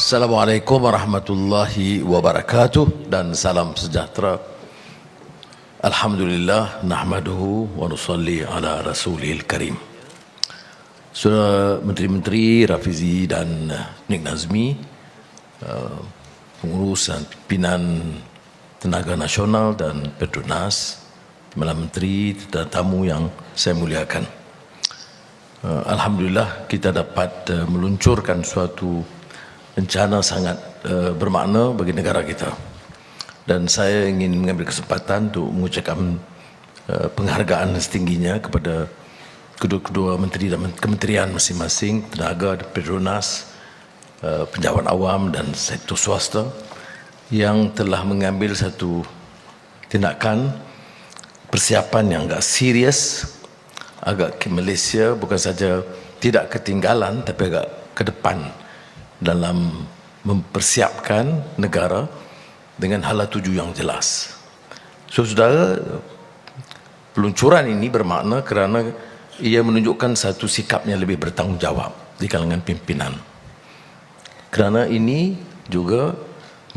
Assalamualaikum warahmatullahi wabarakatuh dan salam sejahtera. Alhamdulillah nahmaduhu wa nusalli ala rasulil karim. Saudara Menteri-Menteri, Rafizi dan Nik Nazmi, pengurus dan pimpinan Tenaga Nasional dan Perdana, Malam Menteri, tetamu yang saya muliakan. Alhamdulillah kita dapat meluncurkan suatu rencana sangat bermakna bagi negara kita, dan saya ingin mengambil kesempatan untuk mengucapkan penghargaan setingginya kepada kedua-kedua menteri dan kementerian masing-masing, tenaga, Perdana, penjabat awam dan sektor swasta yang telah mengambil satu tindakan persiapan yang agak serius, agak ke Malaysia bukan saja tidak ketinggalan tapi agak ke depan dalam mempersiapkan negara dengan Hala Tuju yang jelas. Saudara, peluncuran ini bermakna kerana ia menunjukkan satu sikapnya lebih bertanggungjawab di kalangan pimpinan. Kerana ini juga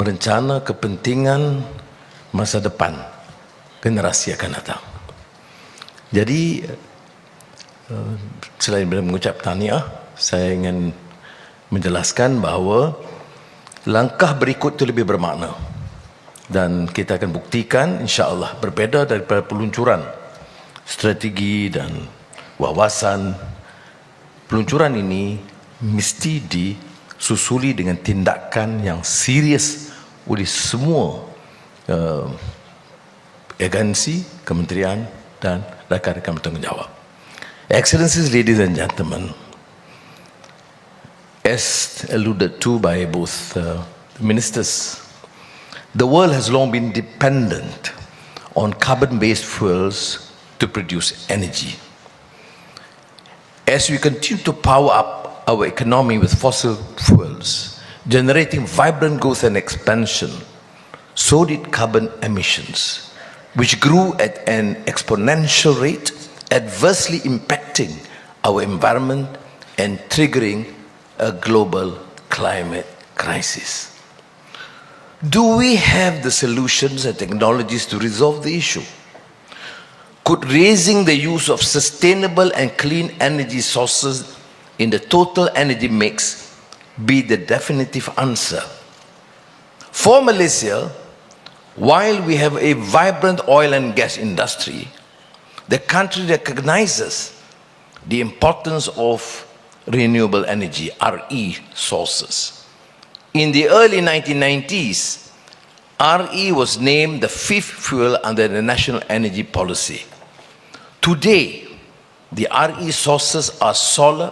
merencana kepentingan masa depan generasi akan datang. Jadi, selain mengucap tahniah, saya ingin menjelaskan bahawa langkah berikut itu lebih bermakna dan kita akan buktikan insya-Allah berbeza daripada peluncuran strategi dan wawasan. Peluncuran ini mesti disusuli dengan tindakan yang serius oleh semua agensi, kementerian dan rakan-rakan bertanggungjawab. Excellencies, ladies and gentlemen, as alluded to by both ministers, the world has long been dependent on carbon-based fuels to produce energy. As we continue to power up our economy with fossil fuels, generating vibrant growth and expansion, so did carbon emissions, which grew at an exponential rate, adversely impacting our environment and triggering a global climate crisis. Do we have the solutions and technologies to resolve the issue? Could raising the use of sustainable and clean energy sources in the total energy mix be the definitive answer? For Malaysia, while we have a vibrant oil and gas industry, the country recognizes the importance of renewable energy, RE sources. In the early 1990s, RE was named the fifth fuel under the National Energy Policy. Today, the RE sources are solar,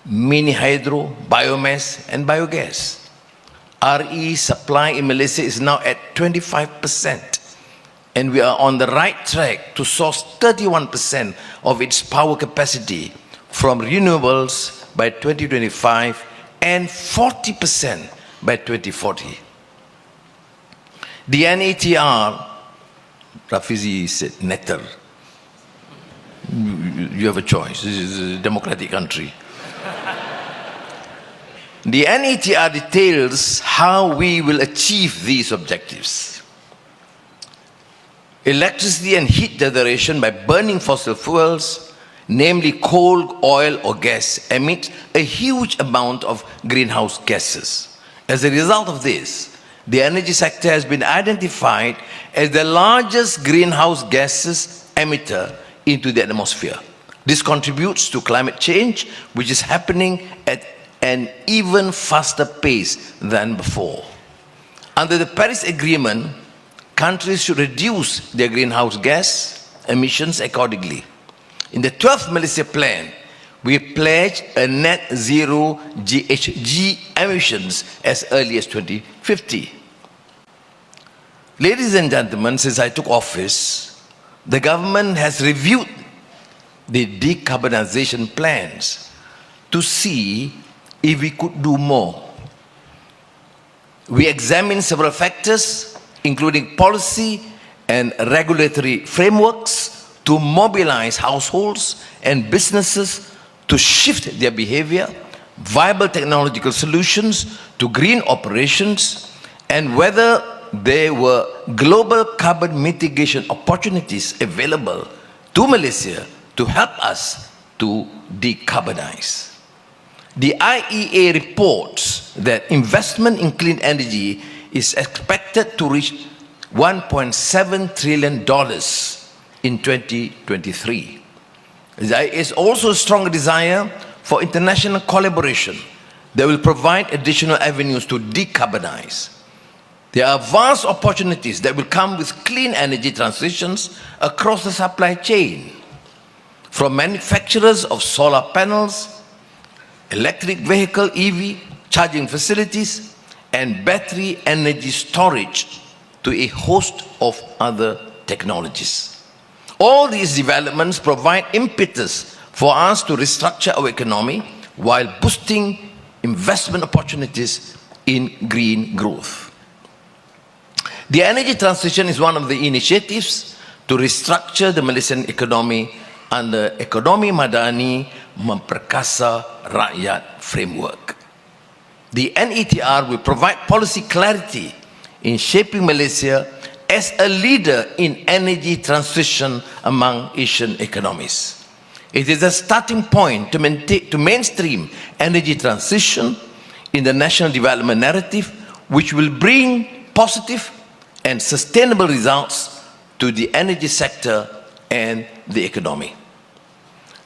mini hydro, biomass and biogas. RE supply in Malaysia is now at 25%, and we are on the right track to source 31% of its power capacity from renewables by 2025 and 40% by 2040. The NATR, Rafizi said netter. You have a choice. This is a democratic country. The NATR details how we will achieve these objectives. Electricity and heat generation by burning fossil fuels, namely coal, oil or gas, emit a huge amount of greenhouse gases. As a result of this, the energy sector has been identified as the largest greenhouse gases emitter into the atmosphere. This contributes to climate change, which is happening at an even faster pace than before. Under the Paris Agreement, countries should reduce their greenhouse gas emissions accordingly. In the 12th Malaysia Plan, we pledge a net zero GHG emissions as early as 2050. Ladies and gentlemen, since I took office, the government has reviewed the decarbonization plans to see if we could do more. We examined several factors, including policy and regulatory frameworks, to mobilize households and businesses to shift their behavior viable technological solutions to green operations, and whether there were global carbon mitigation opportunities available to Malaysia to help us to decarbonize. The IEA reports that investment in clean energy is expected to reach $1.7 trillion in 2023. There is also a strong desire for international collaboration that will provide additional avenues to decarbonize. There are vast opportunities that will come with clean energy transitions across the supply chain, from manufacturers of solar panels, electric vehicle EV charging facilities, and battery energy storage to a host of other technologies. All these developments provide impetus for us to restructure our economy while boosting investment opportunities in green growth. The energy transition is one of the initiatives to restructure the Malaysian economy under Ekonomi Madani Memperkasa Rakyat framework. The NETR will provide policy clarity in shaping Malaysia as a leader in energy transition among Asian economies. It is a starting point to mainstream energy transition in the national development narrative, which will bring positive and sustainable results to the energy sector and the economy.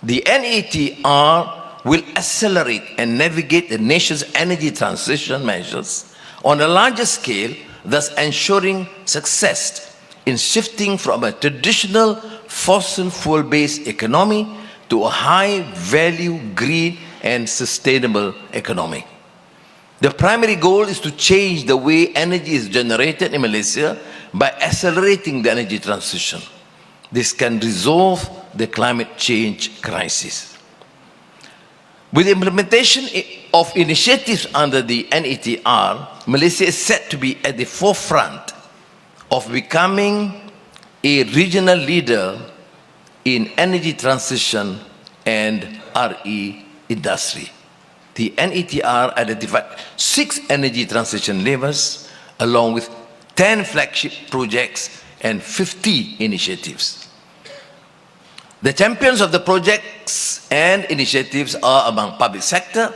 The NETR will accelerate and navigate the nation's energy transition measures on a larger scale, thus ensuring success in shifting from a traditional fossil fuel-based economy to a high-value, green and sustainable economy. The primary goal is to change the way energy is generated in Malaysia by accelerating the energy transition. This can resolve the climate change crisis. With the implementation of initiatives under the NETR, Malaysia is set to be at the forefront of becoming a regional leader in energy transition and RE industry. The NETR identified 6 energy transition levers, along with 10 flagship projects and 50 initiatives. The champions of the projects and initiatives are among public sector,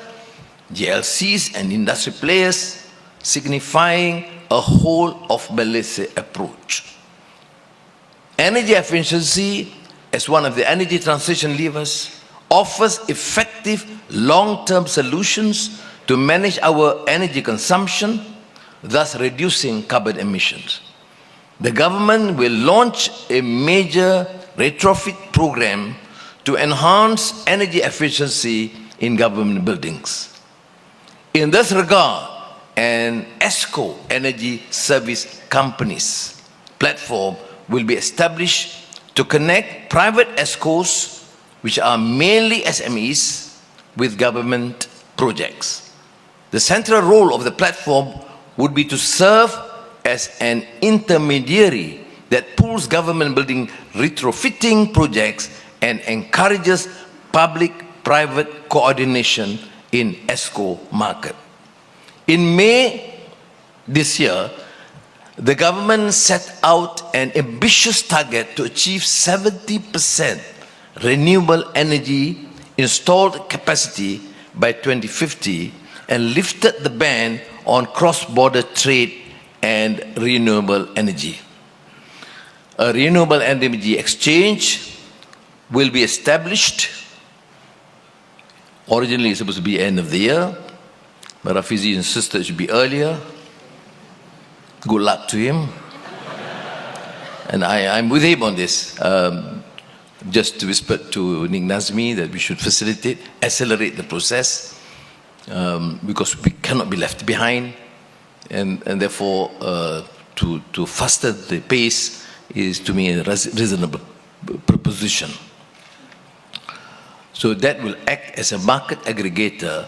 GLCs and industry players, signifying a whole of Malaysia approach. Energy efficiency, as one of the energy transition levers, offers effective long-term solutions to manage our energy consumption, thus reducing carbon emissions. The government will launch a major retrofit program to enhance energy efficiency in government buildings. In this regard, an ESCO Energy Service Companies platform will be established to connect private ESCOs, which are mainly SMEs, with government projects. The central role of the platform would be to serve as an intermediary that pools government building retrofitting projects and encourages public-private coordination in ESCO market. In May this year, the government set out an ambitious target to achieve 70% renewable energy installed capacity by 2050 and lifted the ban on cross-border trade and renewable energy. A renewable energy exchange will be established. Originally it's supposed to be end of the year, but Rafizi insisted it should be earlier. Good luck to him. And I'm with him on this. Just whispered to Ning Nazmi that we should facilitate, accelerate the process, because we cannot be left behind, and therefore to fasten the pace is to me a reasonable proposition. So that will act as a market aggregator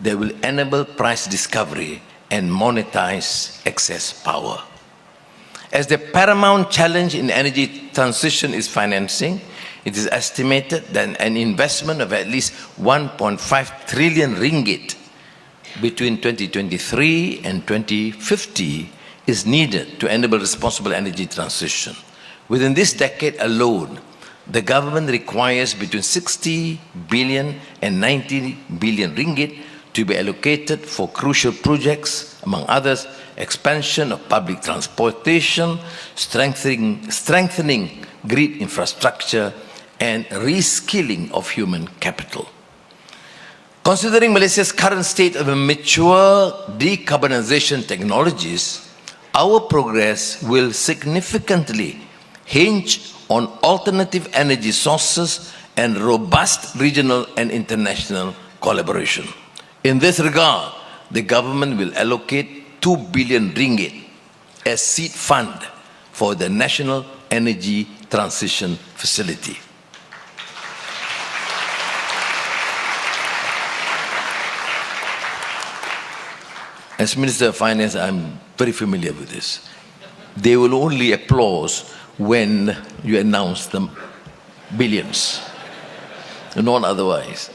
that will enable price discovery and monetize excess power. As the paramount challenge in energy transition is financing, it is estimated that an investment of at least 1.5 trillion ringgit between 2023 and 2050 is needed to enable responsible energy transition. Within this decade alone, the government requires between 60 billion and 90 billion ringgit to be allocated for crucial projects, among others, expansion of public transportation, strengthening grid infrastructure, and reskilling of human capital. Considering Malaysia's current state of mature decarbonization technologies, our progress will significantly hinge on alternative energy sources and robust regional and international collaboration. In this regard, the government will allocate 2 billion ringgit as seed fund for the National Energy Transition Facility. As Minister of Finance, I'm very familiar with this. They will only applaud when you announce the billions, not otherwise.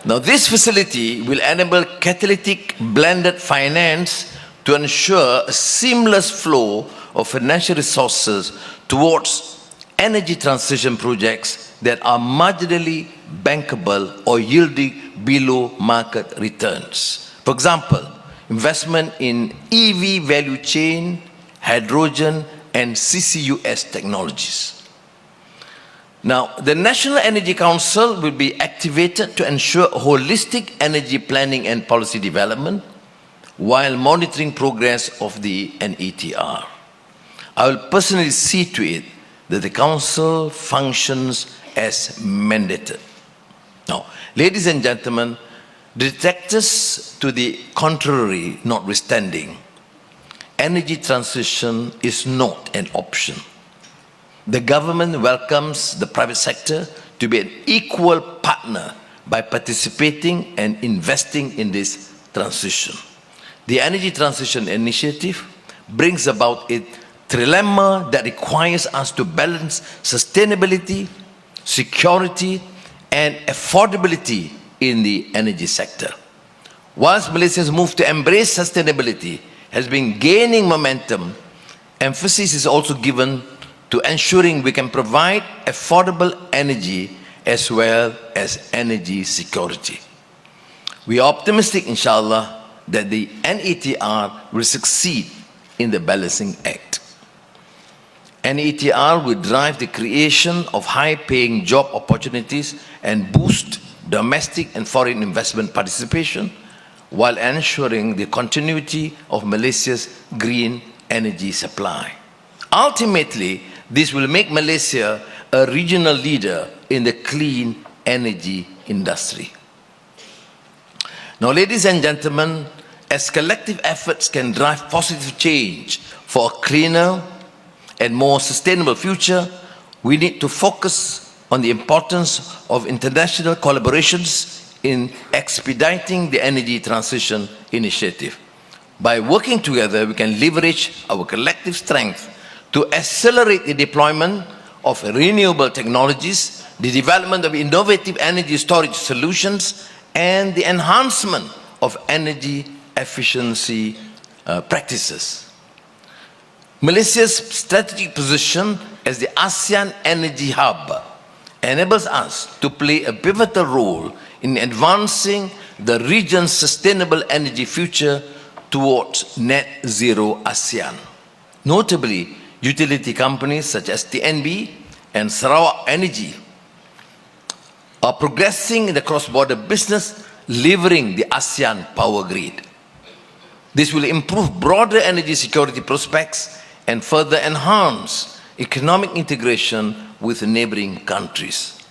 Now, this facility will enable catalytic blended finance to ensure a seamless flow of financial resources towards energy transition projects that are marginally bankable or yielding below market returns. For example, investment in EV value chain, hydrogen, and CCUS technologies. Now, the National Energy Council will be activated to ensure holistic energy planning and policy development while monitoring progress of the NETR. I will personally see to it that the Council functions as mandated. Now, ladies and gentlemen, detractors to the contrary notwithstanding, energy transition is not an option. The government welcomes the private sector to be an equal partner by participating and investing in this transition. The Energy Transition Initiative brings about a trilemma that requires us to balance sustainability, security, and affordability in the energy sector. Whilst Malaysia's move to embrace sustainability has been gaining momentum, emphasis is also given to ensuring we can provide affordable energy as well as energy security. We are optimistic, inshallah, that the NETR will succeed in the balancing act. NETR will drive the creation of high-paying job opportunities and boost domestic and foreign investment participation while ensuring the continuity of Malaysia's green energy supply. Ultimately, this will make Malaysia a regional leader in the clean energy industry. Now, ladies and gentlemen, as collective efforts can drive positive change for a cleaner and more sustainable future, we need to focus on the importance of international collaborations in expediting the energy transition initiative. By working together, we can leverage our collective strength to accelerate the deployment of renewable technologies, the development of innovative energy storage solutions, and the enhancement of energy efficiency practices. Malaysia's strategic position as the ASEAN Energy Hub enables us to play a pivotal role in advancing the region's sustainable energy future towards net zero ASEAN. Notably, utility companies such as TNB and Sarawak Energy are progressing in the cross-border business, leveraging the ASEAN power grid. This will improve broader energy security prospects and further enhance economic integration with neighboring countries.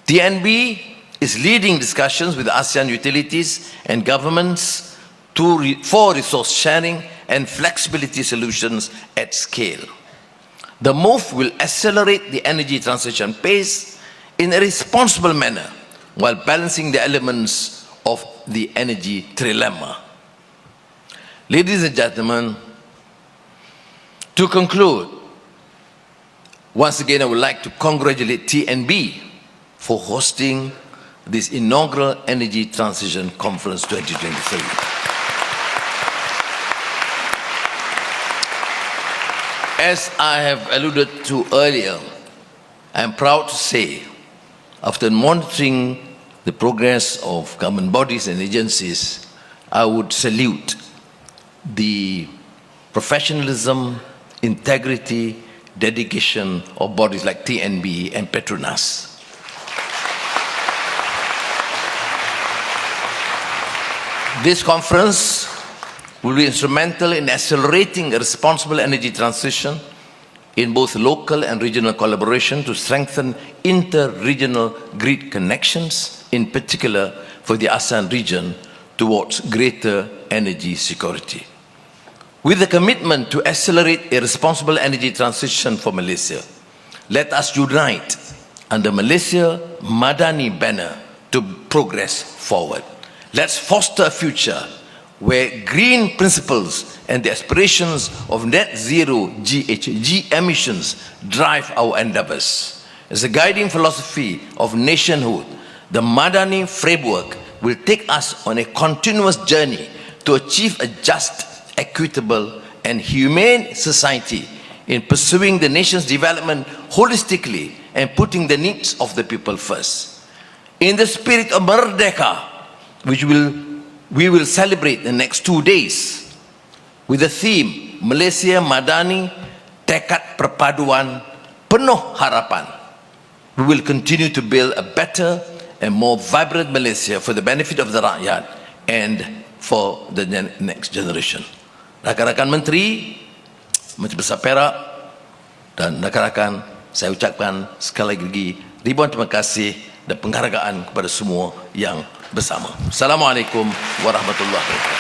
TNB is leading discussions with ASEAN utilities and governments for resource sharing and flexibility solutions at scale. The move will accelerate the energy transition pace in a responsible manner while balancing the elements of the energy trilemma. Ladies and gentlemen, to conclude, Once again, I would like to congratulate TNB for hosting this inaugural Energy Transition Conference 2023. As I have alluded to earlier, I am proud to say, after monitoring the progress of government bodies and agencies, I would salute the professionalism, integrity, dedication of bodies like TNB and Petronas. This conference will be instrumental in accelerating a responsible energy transition in both local and regional collaboration to strengthen inter-regional grid connections, in particular for the ASEAN region, towards greater energy security. With the commitment to accelerate a responsible energy transition for Malaysia, let us unite under Malaysia Madani banner to progress forward. Let's foster a future where green principles and the aspirations of net zero GHG emissions drive our endeavors. As a guiding philosophy of nationhood, the Madani framework will take us on a continuous journey to achieve a just, equitable and humane society in pursuing the nation's development holistically and putting the needs of the people first. In the spirit of Merdeka, which we will celebrate the next 2 days with the theme Malaysia Madani Tekad Perpaduan Penuh Harapan, we will continue to build a better and more vibrant Malaysia for the benefit of the rakyat and for the next generation. Rakan-rakan Menteri, Menteri Besar Perak dan rakan-rakan, saya ucapkan sekali lagi ribuan terima kasih dan penghargaan kepada semua yang bersama. Assalamualaikum warahmatullahi wabarakatuh.